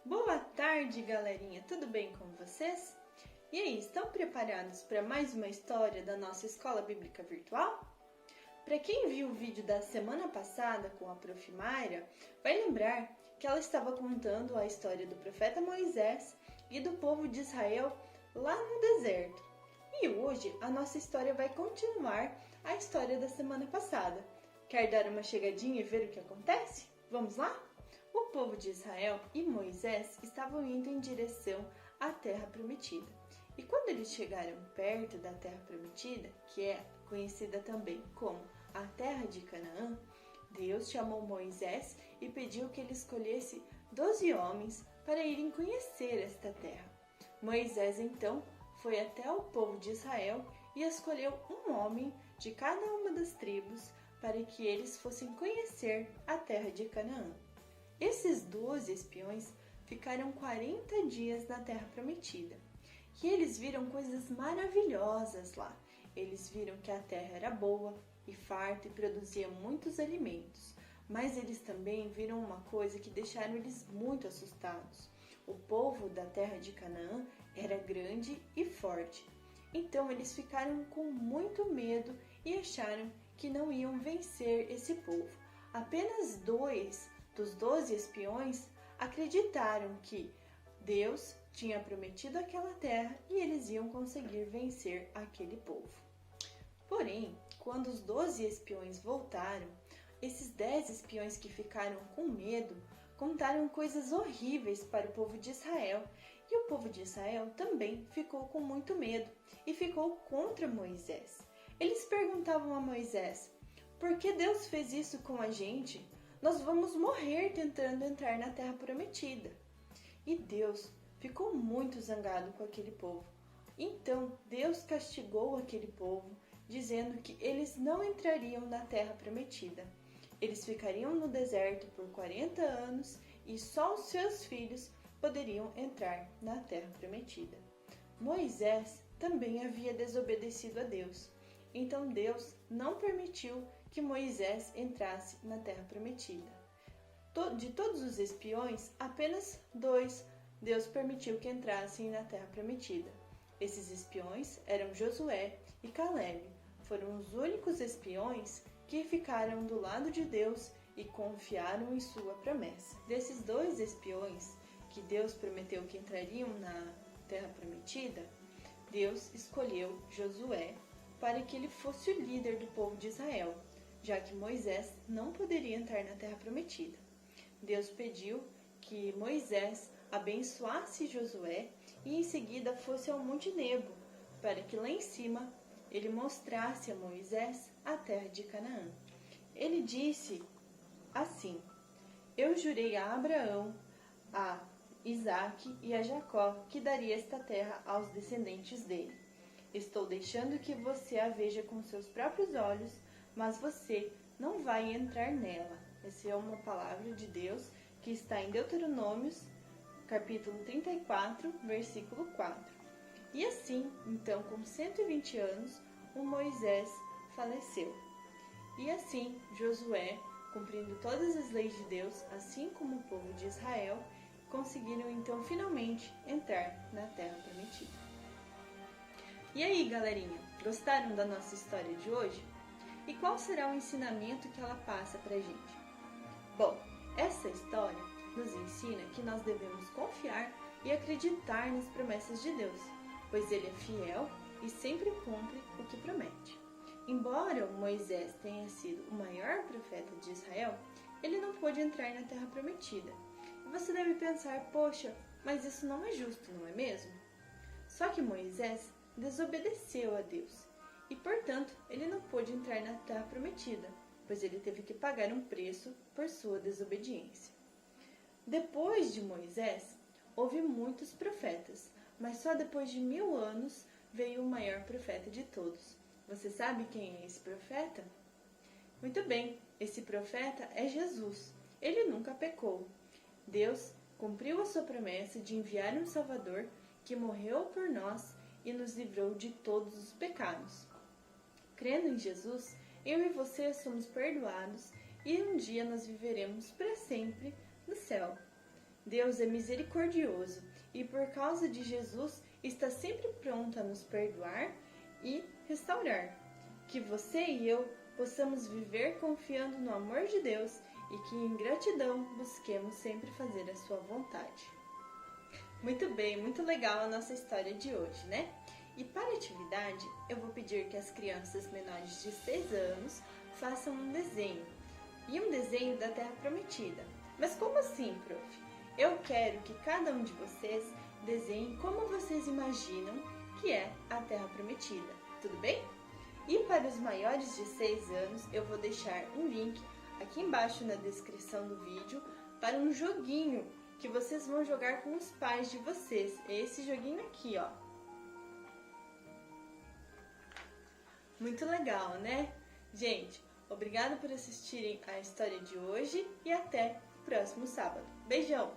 Boa tarde, galerinha! Tudo bem com vocês? E aí, estão preparados para mais uma história da nossa Escola Bíblica Virtual? Para quem viu o vídeo da semana passada com a Prof. Mayra, vai lembrar que ela estava contando a história do profeta Moisés e do povo de Israel lá no deserto. E hoje a nossa história vai continuar a história da semana passada. Quer dar uma chegadinha e ver o que acontece? Vamos lá? O povo de Israel e Moisés estavam indo em direção à Terra Prometida. E quando eles chegaram perto da Terra Prometida, que é conhecida também como a Terra de Canaã, Deus chamou Moisés e pediu que ele escolhesse 12 homens para irem conhecer esta terra. Moisés então foi até o povo de Israel e escolheu um homem de cada uma das tribos para que eles fossem conhecer a terra de Canaã. Esses 12 espiões ficaram 40 dias na Terra Prometida e eles viram coisas maravilhosas lá. Eles viram que a terra era boa e farta e produzia muitos alimentos, mas eles também viram uma coisa que deixaram eles muito assustados. O povo da terra de Canaã era grande e forte, então eles ficaram com muito medo e acharam que não iam vencer esse povo. Apenas 2 dos 12 espiões acreditaram que Deus tinha prometido aquela terra e eles iam conseguir vencer aquele povo. Porém, quando os 12 espiões voltaram, esses 10 espiões que ficaram com medo contaram coisas horríveis para o povo de Israel, e o povo de Israel também ficou com muito medo e ficou contra Moisés. Eles perguntavam a Moisés: por que Deus fez isso com a gente? Nós vamos morrer tentando entrar na Terra Prometida. E Deus ficou muito zangado com aquele povo. Então Deus castigou aquele povo, dizendo que eles não entrariam na Terra Prometida. Eles ficariam no deserto por 40 anos e só os seus filhos poderiam entrar na Terra Prometida. Moisés também havia desobedecido a Deus. Então Deus não permitiu que Moisés entrasse na Terra Prometida. De todos os espiões, apenas 2 Deus permitiu que entrassem na Terra Prometida. Esses espiões eram Josué e Caleb. Foram os únicos espiões que ficaram do lado de Deus e confiaram em sua promessa. Desses 2 espiões que Deus prometeu que entrariam na Terra Prometida, Deus escolheu Josué para que ele fosse o líder do povo de Israel, já que Moisés não poderia entrar na Terra Prometida. Deus pediu que Moisés abençoasse Josué e em seguida fosse ao Monte Nebo, para que lá em cima ele mostrasse a Moisés a terra de Canaã. Ele disse assim: eu jurei a Abraão, a Isaque e a Jacó que daria esta terra aos descendentes dele. Estou deixando que você a veja com seus próprios olhos, mas você não vai entrar nela. Essa é uma palavra de Deus que está em Deuteronômios, capítulo 34, versículo 4. E assim, então, com 120 anos, o Moisés faleceu. E assim, Josué, cumprindo todas as leis de Deus, assim como o povo de Israel, conseguiram então finalmente entrar na Terra Prometida. E aí, galerinha, gostaram da nossa história de hoje? E qual será o ensinamento que ela passa pra gente? Bom, essa história nos ensina que nós devemos confiar e acreditar nas promessas de Deus, pois Ele é fiel e sempre cumpre o que promete. Embora Moisés tenha sido o maior profeta de Israel, ele não pôde entrar na Terra Prometida. E você deve pensar, poxa, mas isso não é justo, não é mesmo? Só que Moisés desobedeceu a Deus e, portanto, ele não pôde entrar na Terra Prometida, pois ele teve que pagar um preço por sua desobediência. Depois de Moisés, houve muitos profetas, mas só depois de 1000 anos veio o maior profeta de todos. Você sabe quem é esse profeta? Muito bem, esse profeta é Jesus. Ele nunca pecou. Deus cumpriu a sua promessa de enviar um Salvador que morreu por nós e nos livrou de todos os pecados. Crendo em Jesus, eu e você somos perdoados e um dia nós viveremos para sempre no céu. Deus é misericordioso e por causa de Jesus está sempre pronto a nos perdoar e restaurar. Que você e eu possamos viver confiando no amor de Deus e que em gratidão busquemos sempre fazer a sua vontade. Muito bem, muito legal a nossa história de hoje, né? E para a atividade, eu vou pedir que as crianças menores de 6 anos façam um desenho. E um desenho da Terra Prometida. Mas como assim, prof? Eu quero que cada um de vocês desenhe como vocês imaginam que é a Terra Prometida, tudo bem? E para os maiores de 6 anos, eu vou deixar um link aqui embaixo na descrição do vídeo para um joguinho que vocês vão jogar com os pais de vocês. É esse joguinho aqui, ó. Muito legal, né? Gente, obrigada por assistirem a história de hoje e até o próximo sábado. Beijão!